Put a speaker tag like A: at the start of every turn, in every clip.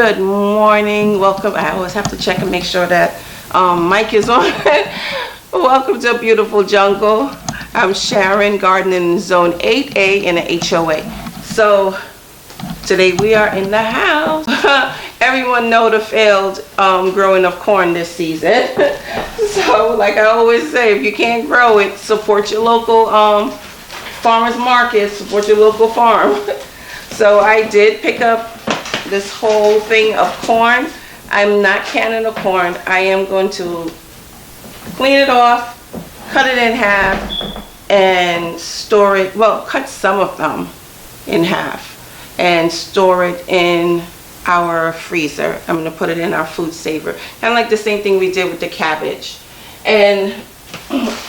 A: Good morning. Welcome. I always have to check and make sure that mic is on. Welcome to Beautiful Jungle. I'm Sharon, gardening in Zone 8A in the HOA. So today we are in the house. Everyone know the failed growing of corn this season. So like I always say, if you can't grow it, support your local farmers market, support your local farm. So I did pick up this whole thing of corn. I'm not canning the corn. I am going to clean it off, cut it in half, and store it. Well, cut some of them in half and store it in our freezer. I'm going to put it in our food saver. Kind of like the same thing we did with the cabbage. And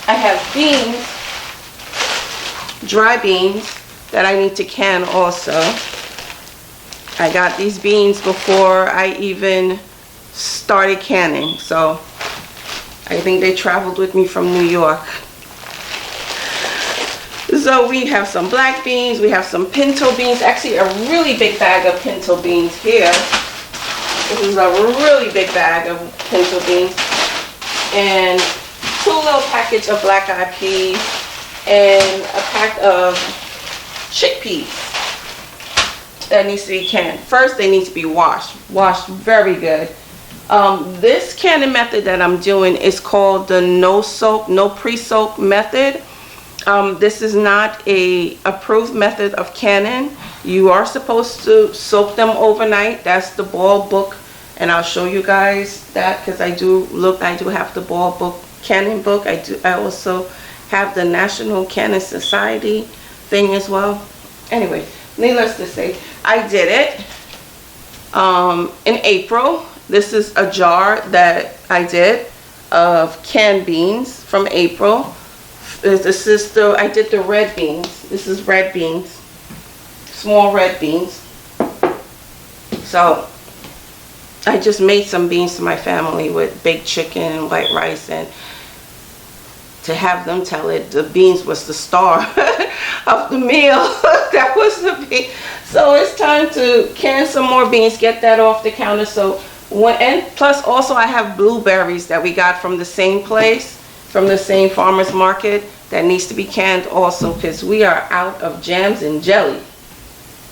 A: I have beans, dry beans, that I need to can also. I got these beans before I even started canning, so I think they traveled with me from New York. So we have some black beans, we have some pinto beans, actually a really big bag of pinto beans here. This is a really big bag of pinto beans, and 2 little packets of black-eyed peas, and a pack of chickpeas that needs to be canned. First, they need to be washed very good. This canning method that I'm doing is called the no soak, no pre-soak method. This is not a approved method of canning. You are supposed to soak them overnight. That's the Ball book, and I'll show you guys that because I do have the Ball book, canning book. I also have the National Canning Society thing as well. Anyway, needless to say, I did it in April. This is a jar that I did of canned beans from April. I did the red beans. This is red beans, small red beans. So I just made some beans to my family with baked chicken and white rice, and to have them tell it the beans was the star of the meal. That was the bean. So it's time to can some more beans, get that off the counter. So and plus also I have blueberries that we got from the same place, from the same farmers market, that needs to be canned also, because we are out of jams and jelly.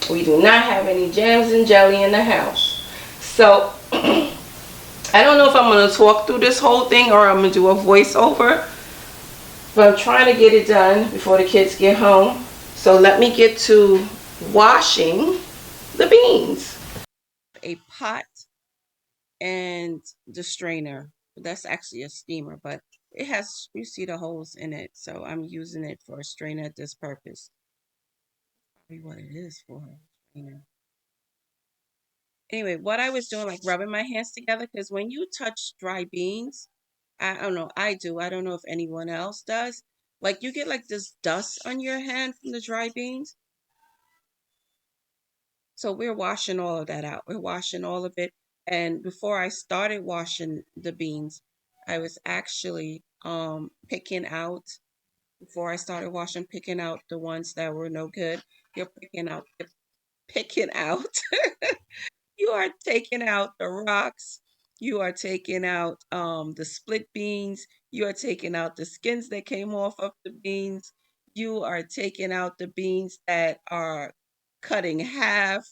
A: We do not have any jams and jelly in the house. So I don't know if I'm going to talk through this whole thing or I'm going to do a voiceover, but I'm trying to get it done before the kids get home. So let me get to washing the beans. A pot and the strainer. That's actually a steamer, but it has, you see the holes in it, so I'm using it for a strainer at this purpose. Probably what it is for a strainer. Anyway, what I was doing, like rubbing my hands together, because when you touch dry beans, I don't know, I do. I don't know if anyone else does. Like you get like this dust on your hand from the dry beans. So we're washing all of that out. We're washing all of it. And before I started washing the beans, I was actually picking out, before I started washing, picking out the ones that were no good. You're picking out. You are taking out the rocks. You are taking out the split beans. You are taking out the skins that came off of the beans. You are taking out the beans that are cut in half.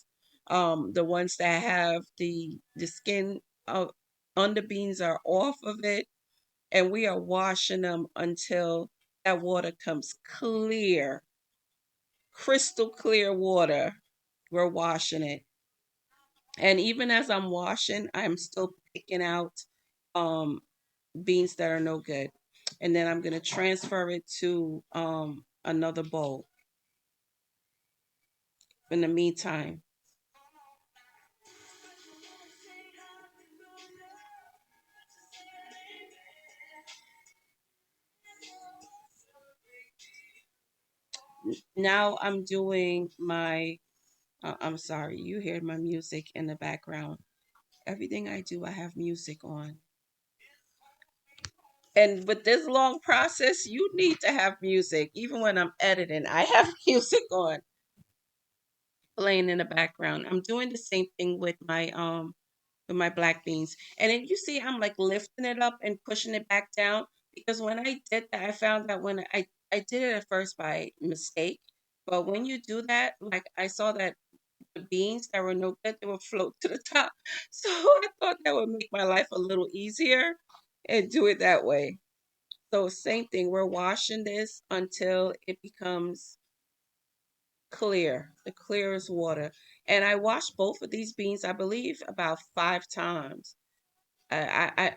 A: The ones that have the skin on the beans are off of it. And we are washing them until that water comes clear, crystal clear water. We're washing it. And even as I'm washing, I'm still picking out um, beans that are no good. And then I'm going to transfer it to another bowl in the meantime. Now I'm doing I'm sorry, you hear my music in the background. Everything I do, I have music on. And with this long process, you need to have music. Even when I'm editing, I have music on, playing in the background. I'm doing the same thing with my with my black beans. And then you see I'm like lifting it up and pushing it back down because when I did that, I found that when I did it at first by mistake, but when you do that, like I saw that the beans that were no good, they would float to the top. So I thought that would make my life a little easier and do it that way. So same thing, we're washing this until it becomes clear, the clearest water. And I washed both of these beans, I believe, about 5 times. I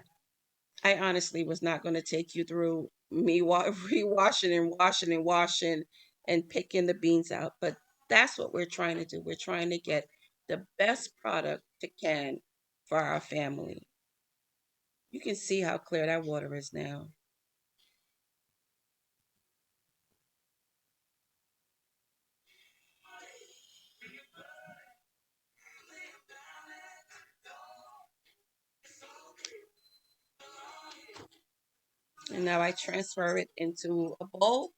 A: honestly was not going to take you through me rewashing and washing and washing and picking the beans out, but that's what we're trying to do. We're trying to get the best product to can for our family. You can see how clear that water is now. And now I transfer it into a bowl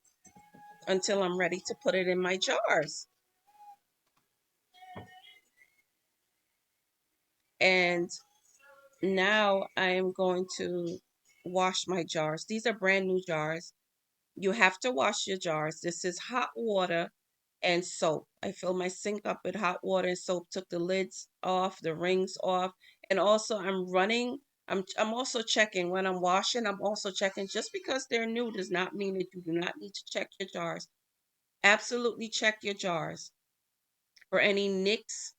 A: until I'm ready to put it in my jars. And now I am going to wash my jars. These are brand new jars. You have to wash your jars. This is hot water and soap. I filled my sink up with hot water and soap, took the lids off, the rings off, and also I'm also checking when I'm washing, I'm also checking just because they're new does not mean that you do not need to check your jars. Absolutely check your jars for any nicks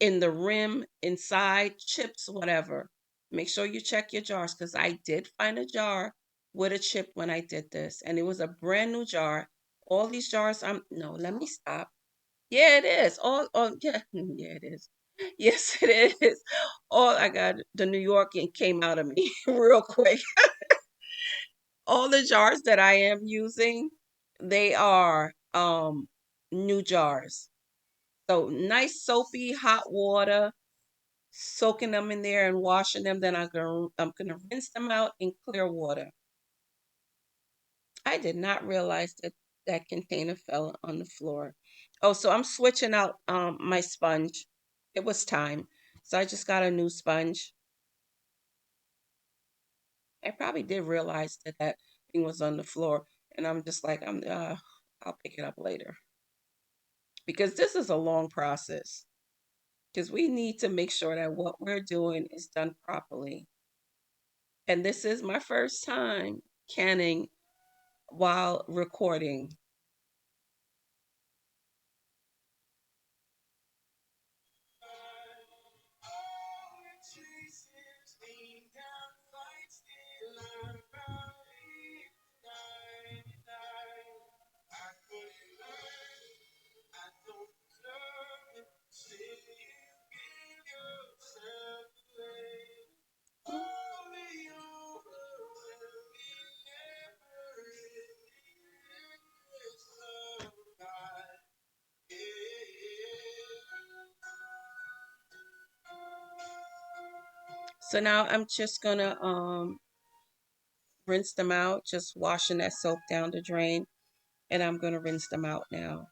A: in the rim, inside, chips, whatever. Make sure you check your jars because I did find a jar with a chip when I did this, and it was a brand new jar. All these jars, I'm no, let me stop. Yeah, it is. All yeah, yeah, it is. Yes, it is. All I got the New York and came out of me real quick. All the jars that I am using, they are new jars. So nice soapy hot water, soaking them in there and washing them. Then I'm gonna rinse them out in clear water. I did not realize that that container fell on the floor. Oh, so I'm switching out my sponge. It was time. So I just got a new sponge. I probably did realize that that thing was on the floor, and I'm just like I'll pick it up later because this is a long process. Because we need to make sure that what we're doing is done properly. And this is my first time canning while recording. So now I'm just gonna rinse them out, just washing that soap down the drain, and I'm gonna rinse them out now.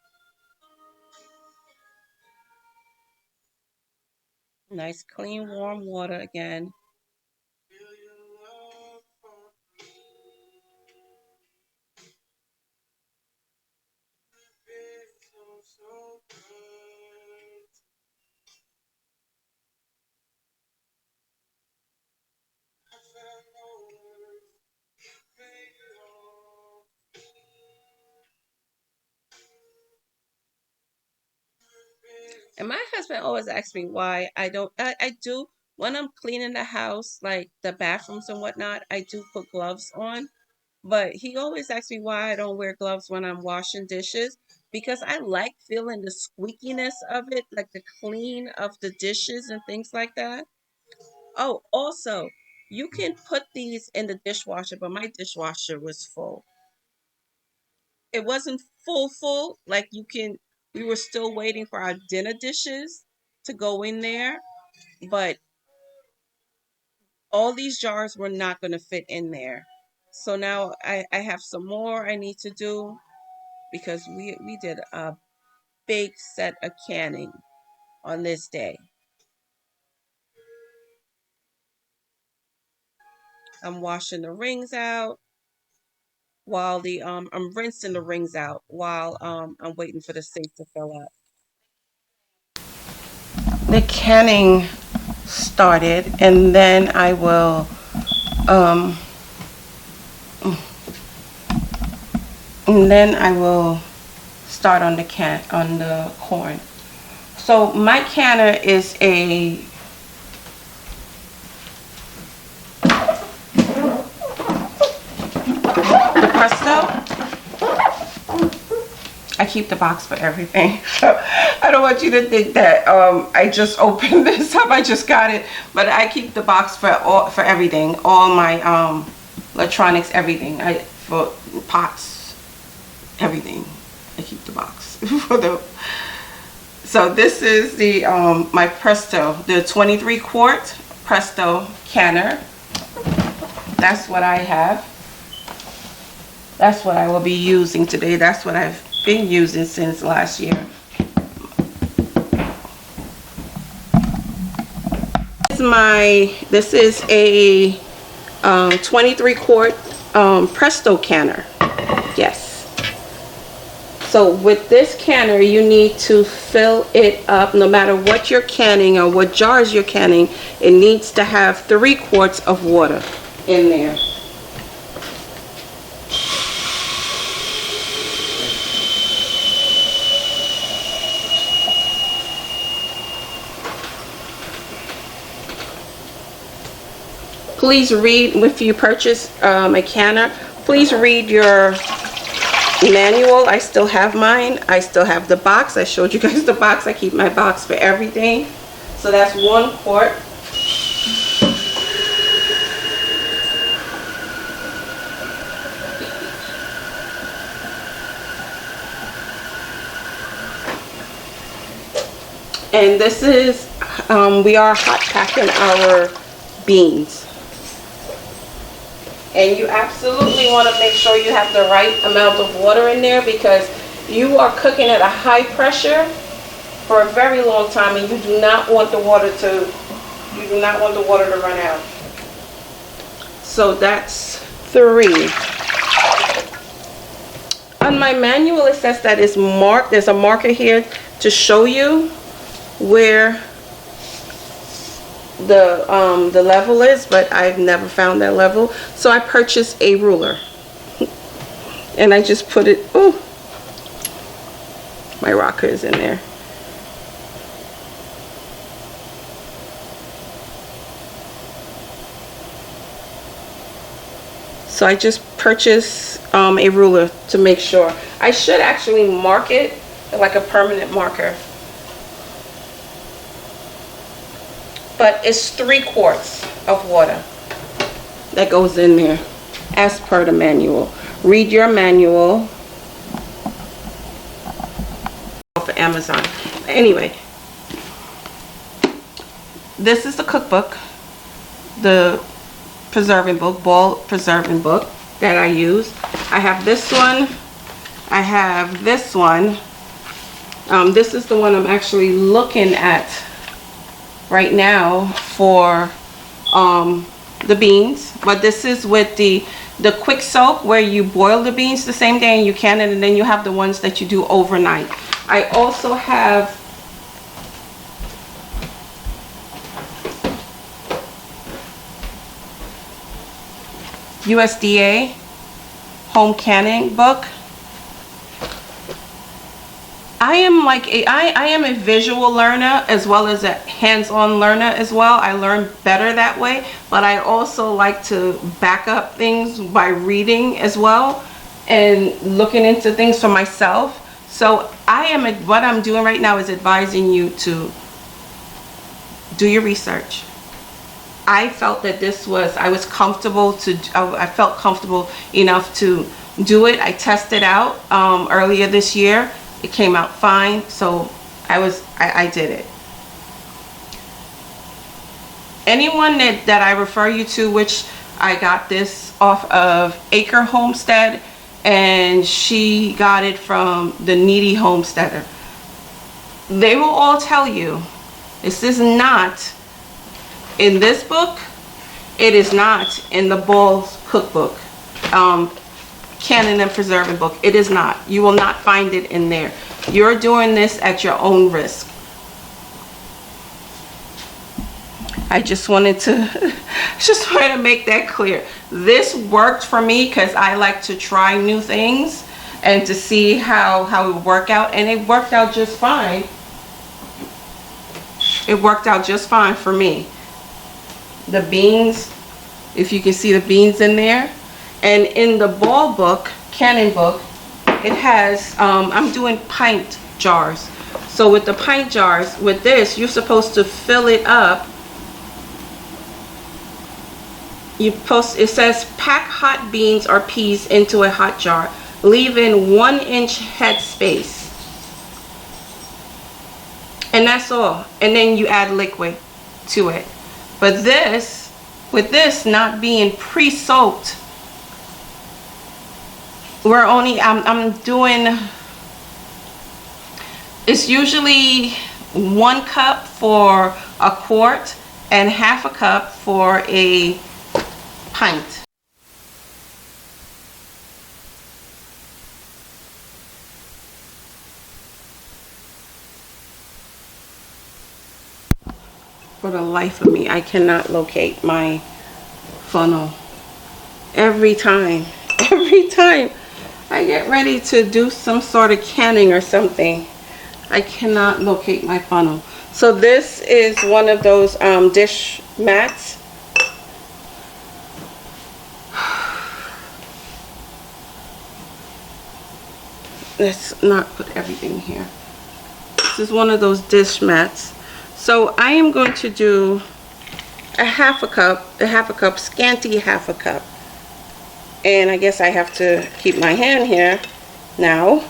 A: Nice clean warm water again. And my husband always asks me why I don't. I do when I'm cleaning the house, like the bathrooms and whatnot. I do put gloves on, but he always asks me why I don't wear gloves when I'm washing dishes because I like feeling the squeakiness of it, like the clean of the dishes and things like that. Oh, also, you can put these in the dishwasher, but my dishwasher was full. It wasn't full, like you can, we were still waiting for our dinner dishes to go in there, but all these jars were not going to fit in there. So now I have some more I need to do because we did a big set of canning on this day. I'm washing the rings out while I'm rinsing the rings out while I'm waiting for the safe to fill up. The canning started, and then I will start on the corn. So my canner is a the Presto. I keep the box for everything. I don't want you to think that I just opened this up. I just got it, but I keep the box for everything, all my electronics, everything. For pots, everything. I keep the box for the. So this is the my Presto, the 23 quart Presto canner. That's what I have. That's what I will be using today. That's what I've been using since last year. This is a 23 quart Presto canner. Yes. So with this canner, you need to fill it up. No matter what you're canning or what jars you're canning, it needs to have 3 quarts of water in there. Please read, if you purchase a canner, please read your manual. I still have mine. I still have the box. I showed you guys the box. I keep my box for everything. So that's 1 quart. And this is, we are hot packing our beans. And you absolutely want to make sure you have the right amount of water in there, because you are cooking at a high pressure for a very long time, and you do not want the water to run out. So that's 3. On my manual it says that it's marked. There's a marker here to show you where the level is, but I've never found that level. So I purchased a ruler and I just put it, oh, my rocker is in there. So I just purchased a ruler to make sure. I should actually mark it like a permanent marker. But it's 3 quarts of water that goes in there as per the manual. Read your manual for Amazon. Anyway, this is the cookbook, the preserving book, ball preserving book that I use. I have this one. I have this one. This is the one I'm actually looking at right now for the beans, but this is with the quick soak, where you boil the beans the same day and you can it, and then you have the ones that you do overnight. I also have USDA home canning book. I am a visual learner as well as a hands-on learner as well. I learn better that way, but I also like to back up things by reading as well and looking into things for myself. So what I'm doing right now is advising you to do your research. I felt that I felt comfortable enough to do it. I tested out earlier this year. It came out fine, so I did it. Anyone that I refer you to, which I got this off of Acre Homestead, and she got it from the Needy Homesteader. They will all tell you this is not, in this book, It is not in the Ball's cookbook, canning and preserving book. It is not. You will not find it in there. You're doing this at your own risk. I just wanted to make that clear. This worked for me because I like to try new things and to see how it would work out, and it worked out just fine. It worked out just fine for me. The beans, if you can see the beans in there, and in the Ball book, canning book, it has I'm doing pint jars. So with the pint jars, with this, you're supposed to fill it up. It says pack hot beans or peas into a hot jar, leaving 1-inch head space, and that's all. And then you add liquid to it. But this, with this not being pre-soaked, I'm doing, it's usually 1 cup for a quart and half a cup for a pint. For the life of me, I cannot locate my funnel. Every time I get ready to do some sort of canning or something, I cannot locate my funnel. So this is one of those dish mats. Let's not put everything here. This is one of those dish mats. So I am going to do a half a cup, scanty half a cup. And I guess I have to keep my hand here now.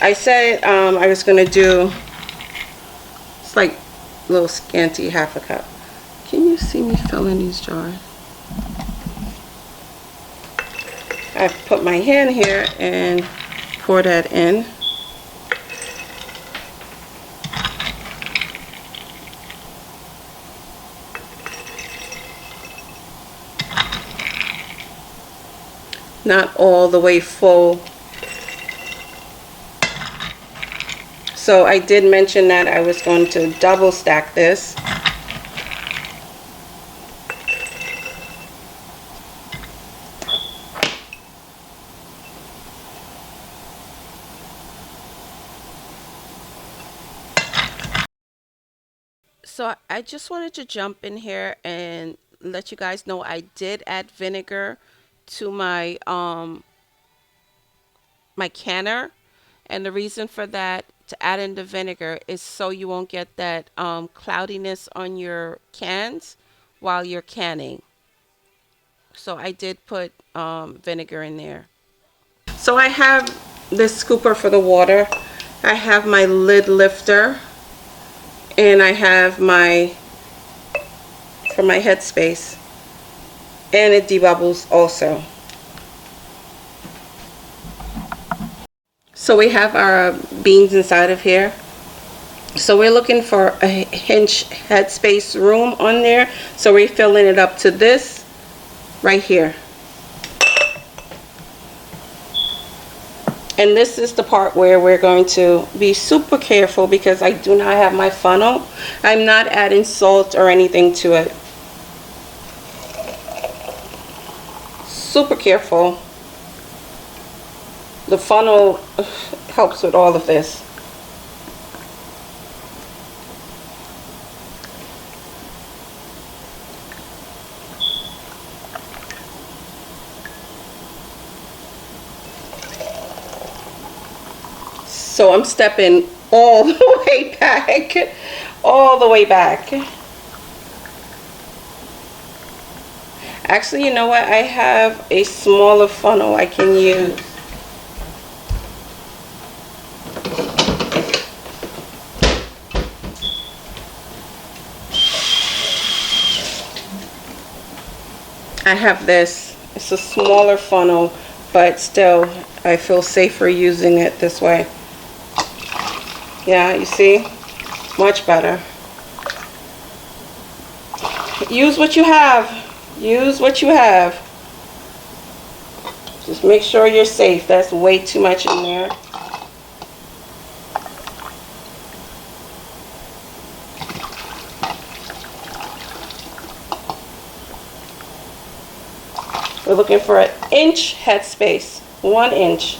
A: I said I was going to do, it's like a little scanty half a cup. Can you see me filling these jars? I put my hand here and pour that in. Not all the way full. So I did mention that I was going to double stack this. So I just wanted to jump in here and let you guys know I did add vinegar to my my canner, and the reason for that, to add in the vinegar, is so you won't get that cloudiness on your cans while you're canning. So I did put vinegar in there. So I have this scooper for the water, I have my lid lifter, and I have my, for my headspace, and it debubbles also. So we have our beans inside of here. So we're looking for a inch headspace room on there. So we're filling it up to this right here. And this is the part where we're going to be super careful because I do not have my funnel. I'm not adding salt or anything to it. Super careful. The funnel helps with all of this. So I'm stepping all the way back, all the way back. Actually, you know what? I have a smaller funnel I can use. I have this. It's a smaller funnel, but still I feel safer using it this way. Yeah, you see? Much better. use what you have. Use what you have. Just make sure you're safe. That's way too much in there. We're looking for an inch headspace. 1 inch.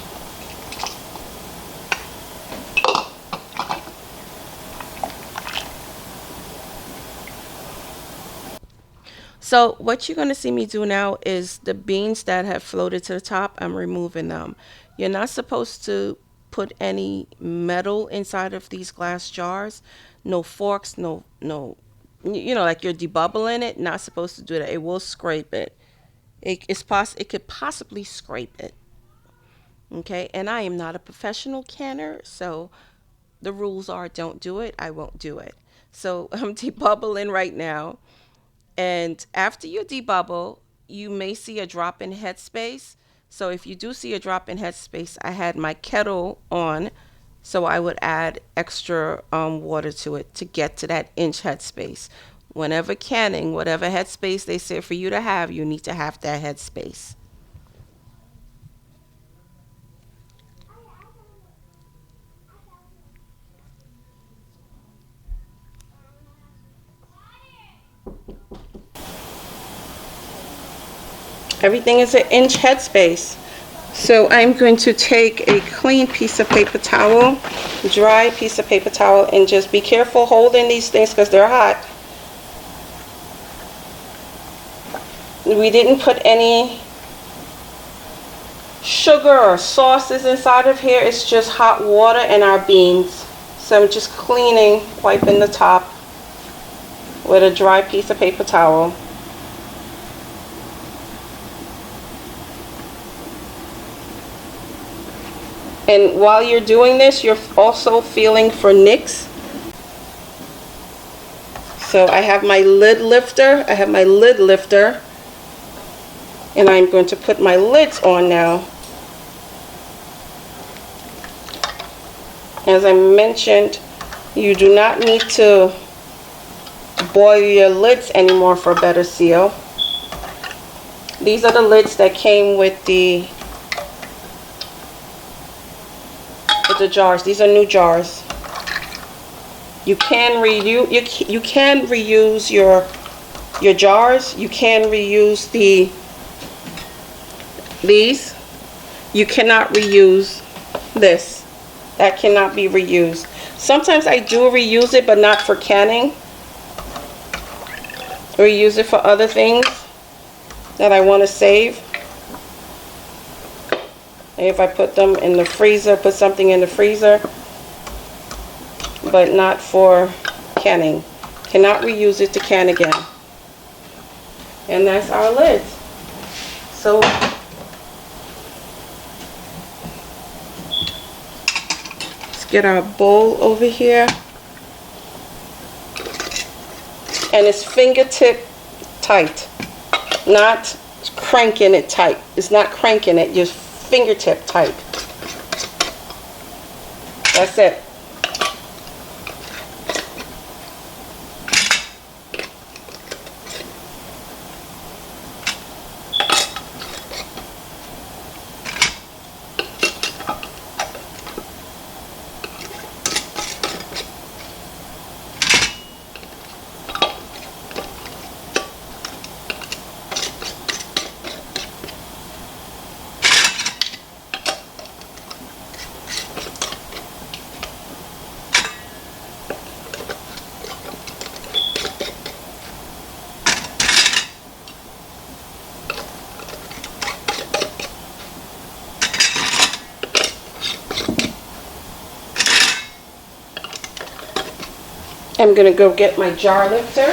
A: So what you're going to see me do now is the beans that have floated to the top, I'm removing them. You're not supposed to put any metal inside of these glass jars. No forks, no, like you're debubbling it. Not supposed to do that. It will scrape it. It could possibly scrape it. Okay, and I am not a professional canner, so the rules are don't do it. I won't do it. So I'm debubbling right now. And after you debubble, you may see a drop in headspace. So if you do see a drop in headspace, I had my kettle on, so I would add extra water to it to get to that inch headspace. Whenever canning, whatever headspace they say for you to have, you need to have that headspace. Everything is an inch headspace. So I'm going to take a clean piece of paper towel, dry piece of paper towel, and just be careful holding these things because they're hot. We didn't put any sugar or sauces inside of here. It's just hot water and our beans. So I'm just cleaning, wiping the top with a dry piece of paper towel. And while you're doing this, you're also feeling for nicks. So I have my lid lifter. And I'm going to put my lids on now. As I mentioned, you do not need to boil your lids anymore for a better seal. These are the lids that came with the jars. These are new jars. You can reuse your jars. You can reuse these. You cannot reuse this. That cannot be reused. Sometimes I do reuse it, but not for canning. Reuse it for other things that I want to save. If I put them in the freezer, put something in the freezer, but not for canning. Cannot reuse it to can again. And that's our lids. So let's get our bowl over here. And it's fingertip tight, not cranking it tight. It's not cranking it, just fingertip tight. That's it. I'm going to go get my jar lifter,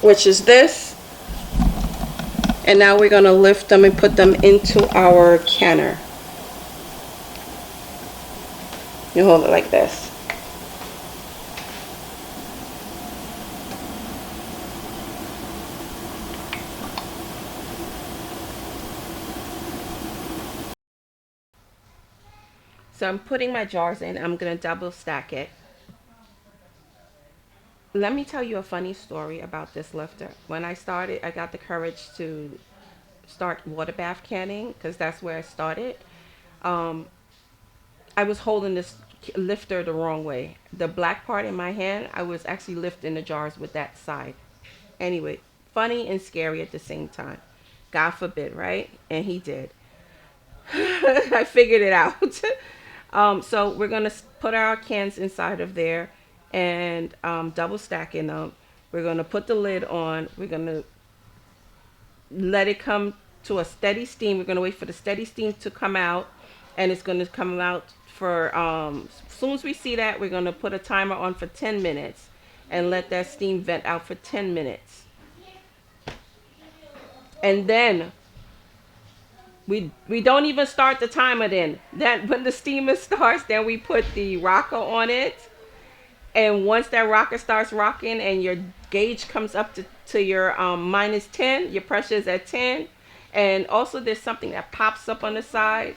A: which is this. And now we're going to lift them and put them into our canner. You hold it like this. So I'm putting my jars in. I'm going to double stack it. Let me tell you a funny story about this lifter. When I started, I got the courage to start water bath canning because that's where I started. Um, I was holding this lifter the wrong way. The black part in my hand, I was actually lifting the jars with that side. Anyway, funny and scary at the same time. God forbid, right? And he did. I figured it out. So we're gonna put our cans inside of there and double stacking them. We're gonna put the lid on. We're gonna let it come to a steady steam. We're gonna wait for the steady steam to come out, and it's gonna come out for as soon as we see that, we're gonna put a timer on for 10 minutes and let that steam vent out for 10 minutes. And then we don't even start the timer then. That when the steamer starts, then we put the rocker on it. And once that rocker starts rocking and your gauge comes up to your -10, your pressure is at 10. And also there's something that pops up on the side.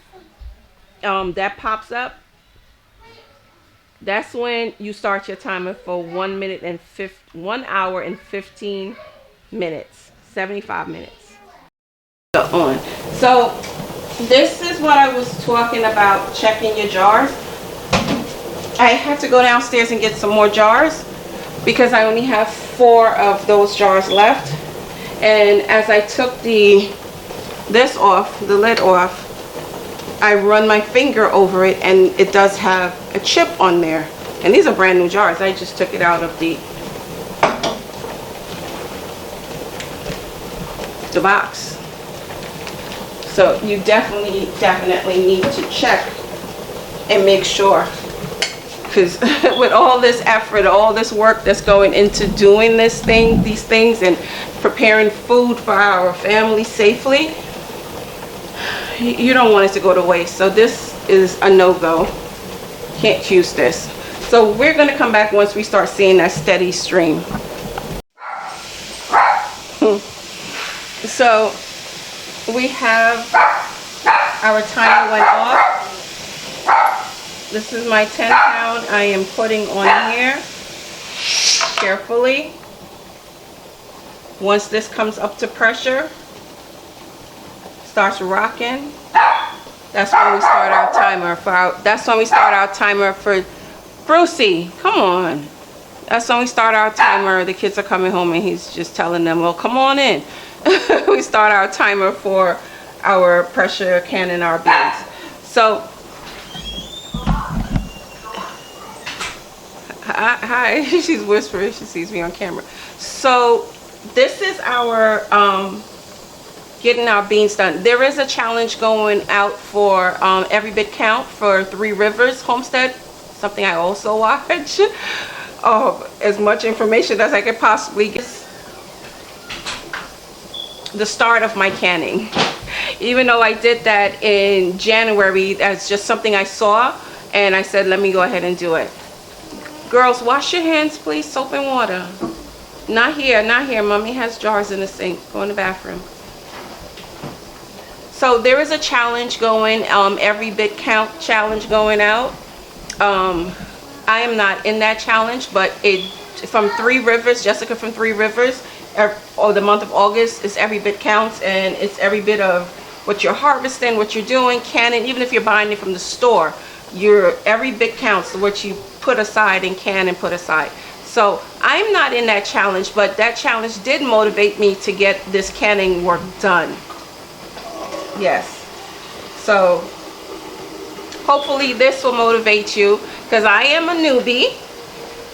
A: That pops up. That's when you start your timer for 1 hour and 15 minutes, 75 minutes. On. So this is what I was talking about, checking your jars. I had to go downstairs and get some more jars because I only have 4 of those jars left. And as I took the lid off, I run my finger over it and it does have a chip on there. And these are brand new jars. I just took it out of the box. So you definitely need to check and make sure, because with all this effort, all this work that's going into doing these things and preparing food for our family safely, you don't want it to go to waste. So this is a no-go. Can't use this. So we're going to come back once we start seeing that steady stream. So we have our timer went off. This is my 10 pound I am putting on here carefully. Once this comes up to pressure, starts rocking, that's when we start our timer for Brucey, come on. That's when we start our timer. The kids are coming home and he's just telling them, well, come on in. We start our timer for our pressure canning our beans. So, hi, she's whispering, she sees me on camera. So, this is our getting our beans done. There is a challenge going out for every bit count for 3 Rivers Homestead, something I also watch. As much information as I could possibly get. The start of my canning. Even though I did that in January, that's just something I saw and I said, let me go ahead and do it. Girls, wash your hands, please. Soap and water. Not here, not here. Mommy has jars in the sink. Go in the bathroom. So there is a challenge going, every bit count challenge going out. I am not in that challenge, but from 3 Rivers, Jessica from 3 Rivers, or the month of August is every bit counts, and it's every bit of what you're harvesting, what you're doing, canning. Even if you're buying it from the store, every bit counts, what you put aside and can and put aside. So I'm not in that challenge, but that challenge did motivate me to get this canning work done. Yes. So hopefully this will motivate you, because I am a newbie.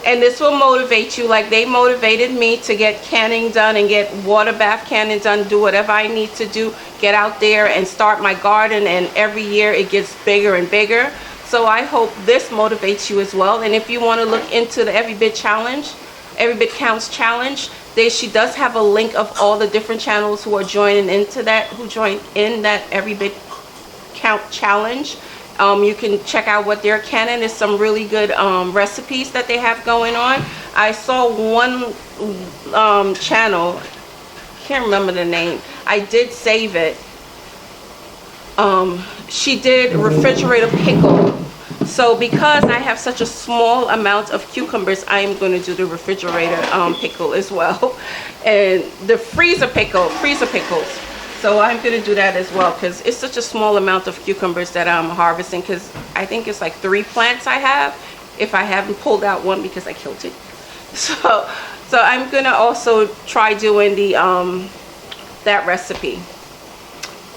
A: And this will motivate you like they motivated me to get canning done and get water bath canning done, do whatever I need to do, get out there and start my garden, and every year it gets bigger and bigger. So I hope this motivates you as well. And if you want to look into the Every Bit Challenge, Every Bit Counts Challenge, she does have a link of all the different channels who are joining into that, who joined in that Every Bit Count Challenge. You can check out what they're canning. There's some really good recipes that they have going on. I saw one channel, can't remember the name. I did save it. She did refrigerator pickle. So because I have such a small amount of cucumbers, I am going to do the refrigerator pickle as well, and the freezer pickles. So I'm going to do that as well because it's such a small amount of cucumbers that I'm harvesting, because I think it's like 3 plants I have, if I haven't pulled out one because I killed it. So I'm going to also try doing the that recipe.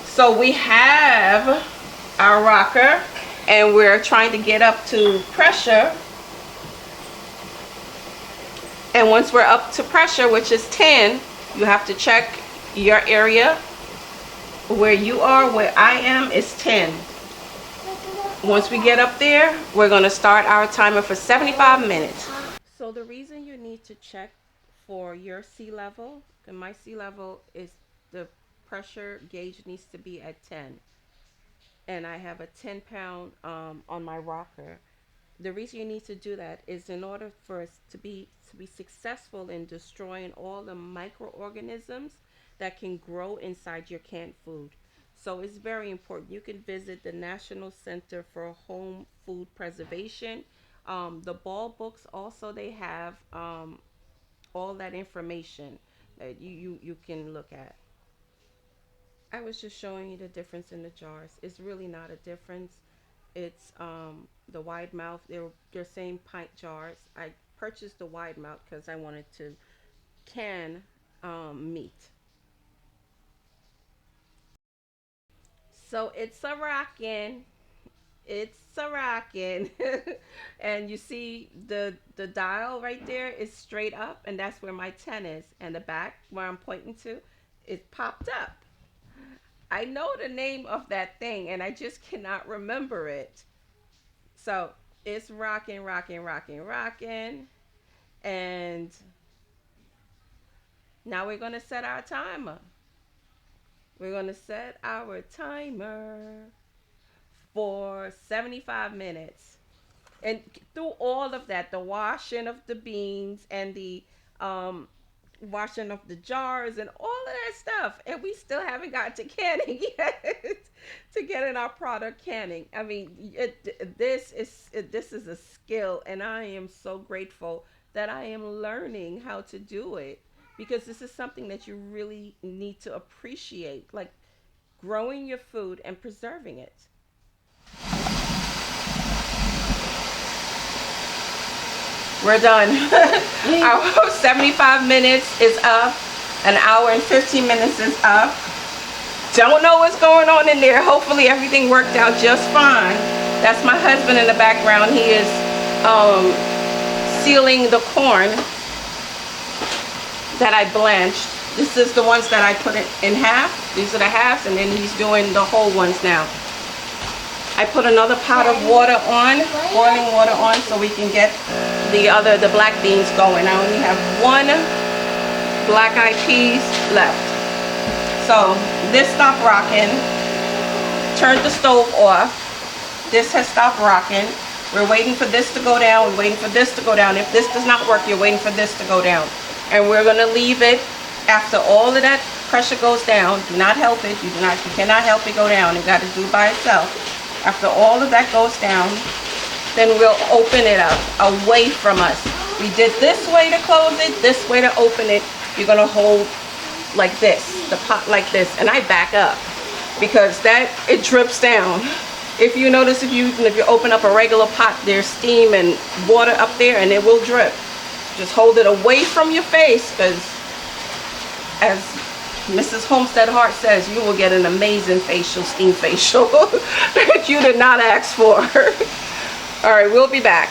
A: So we have our rocker, and we're trying to get up to pressure. And once we're up to pressure, which is 10, you have to check your area. Where you are, where I am, is 10. Once we get up there, we're going to start our timer for 75 minutes. So the reason you need to check for your sea level, and my sea level is, the pressure gauge needs to be at 10. And I have a 10-pound on my rocker. The reason you need to do that is in order for us to be successful in destroying all the microorganisms that can grow inside your canned food. So it's very important. You can visit the National Center for Home Food Preservation. The ball books also, they have all that information that you can look at. I was just showing you the difference in the jars. It's really not a difference. It's the wide mouth. They're same pint jars. I purchased the wide mouth because I wanted to can meat. So it's a rockin'. It's a rockin'. And you see the dial right there is straight up, and that's where my 10 is. And the back where I'm pointing to, it popped up. I know the name of that thing, and I just cannot remember it. So it's rocking, rocking, rocking, rocking. And now we're going to set our timer. We're going to set our timer for 75 minutes. And through all of that, the washing of the beans and the washing of the jars and all of that stuff, and we still haven't got to canning yet. To getting our product canning. I mean, this is a skill, and I am so grateful that I am learning how to do it, because this is something that you really need to appreciate, like growing your food and preserving it. We're done. Our 75 minutes is up. An hour and 15 minutes is up. Don't know what's going on in there. Hopefully everything worked out just fine. That's my husband in the background. He is sealing the corn that I blanched. This is the ones that I put it in half. These are the halves, and then he's doing the whole ones now. I put another pot of water on, boiling water on, so we can get the black beans going. I only have 1 black eyed peas left. So this stopped rocking. Turned the stove off. This has stopped rocking. We're waiting for this to go down. We're waiting for this to go down. If this does not work, you're waiting for this to go down. And we're gonna leave it after all of that pressure goes down. Do not help it. You cannot help it go down. You got to do it by itself. After all of that goes down, then we'll open it up away from us. We did this way to close it, this way to open it. You're gonna hold like this, the pot like this, and I back up because it drips down. If you notice, if you open up a regular pot, there's steam and water up there, and it will drip. Just hold it away from your face, because as Mrs. Homestead Hart says, you will get an amazing facial, steam facial that you did not ask for. All right, we'll be back.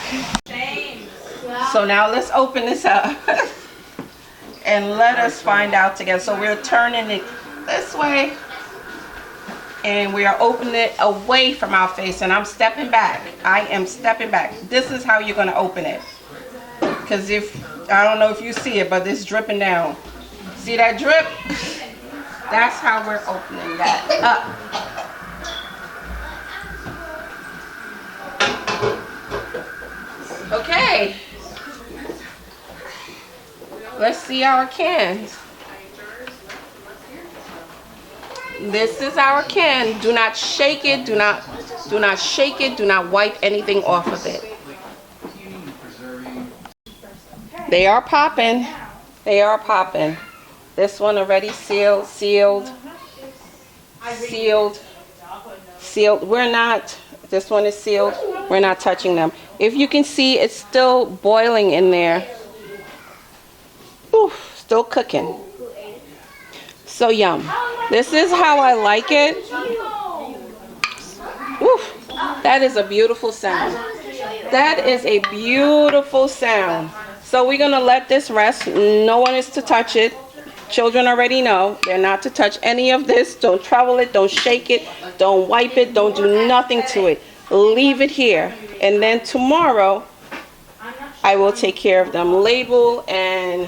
A: So now let's open this up and let us find out together. So we're turning it this way, and we are opening it away from our face, and I'm stepping back. I am stepping back. This is how you're going to open it, because I don't know if you see it, but it's dripping down. See that drip? That's how we're opening that up. Okay. Let's see our cans. This is our can. Do not shake it. Do not Do not shake it. Do not wipe anything off of it. They are popping. They are popping. This one already sealed. We're not, this one is sealed. We're not touching them. If you can see, it's still boiling in there. Ooh, still cooking. So yum. This is how I like it. Ooh, that is a beautiful sound. That is a beautiful sound. So we're going to let this rest. No one is to touch it. Children already know they're not to touch any of this. Don't trouble it. Don't shake it. Don't wipe it. Don't do nothing to it. Leave it here. And then tomorrow, I will take care of them. Label and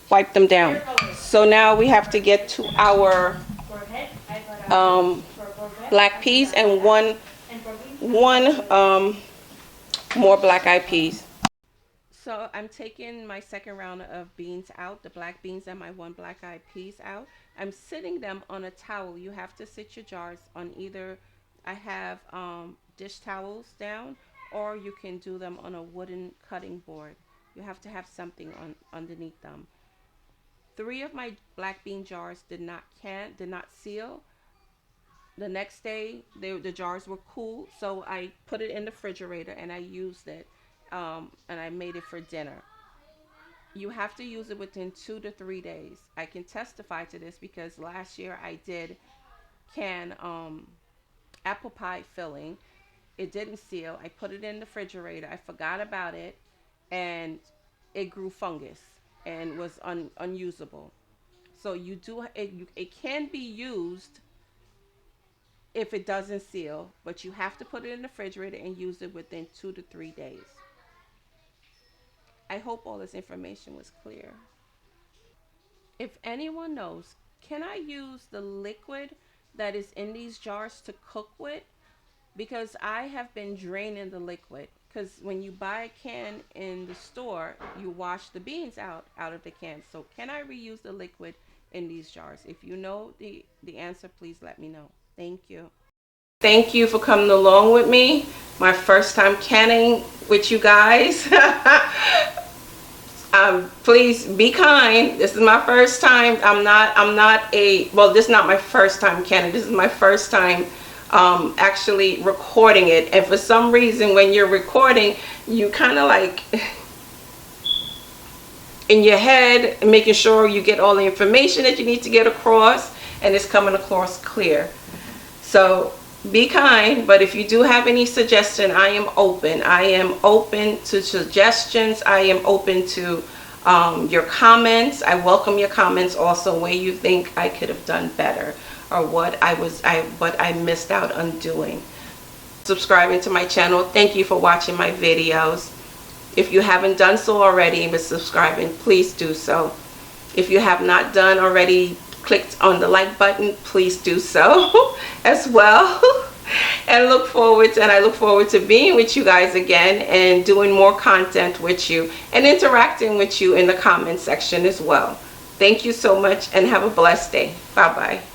A: wipe them down. So now we have to get to our black peas and one more black eyed peas. So I'm taking my second round of beans out, the black beans and my one black eyed peas out. I'm sitting them on a towel. You have to sit your jars on either, I have dish towels down, or you can do them on a wooden cutting board. You have to have something underneath them. 3 of my black bean jars did not seal. The next day, the jars were cool, so I put it in the refrigerator and I used it. And I made it for dinner. You have to use it within 2 to 3 days. I can testify to this because last year I did can apple pie filling. It didn't seal. I put it in the refrigerator. I forgot about it, and it grew fungus and was unusable. So it can be used if it doesn't seal, but you have to put it in the refrigerator and use it within 2 to 3 days. I hope all this information was clear. If anyone knows, can I use the liquid that is in these jars to cook with? Because I have been draining the liquid. Because when you buy a can in the store, you wash the beans out of the can. So can I reuse the liquid in these jars? If you know the answer, please let me know. Thank you. Thank you for coming along with me. My first time canning with you guys. Please be kind. This is my first time. This is not my first time canning. This is my first time actually recording it. And for some reason, when you're recording, you kind of like in your head, making sure you get all the information that you need to get across, and it's coming across clear. So be kind, but if you do have any suggestion, I am open. I am open to suggestions. I am open to your comments. I welcome your comments also, where you think I could have done better, or what I missed out on doing. Subscribing to my channel. Thank you for watching my videos. If you haven't done so already but subscribing, please do so. If you have not done already, clicked on the like button, please do so as well. And I look forward to being with you guys again and doing more content with you and interacting with you in the comment section as well. Thank you so much and have a blessed day. Bye bye.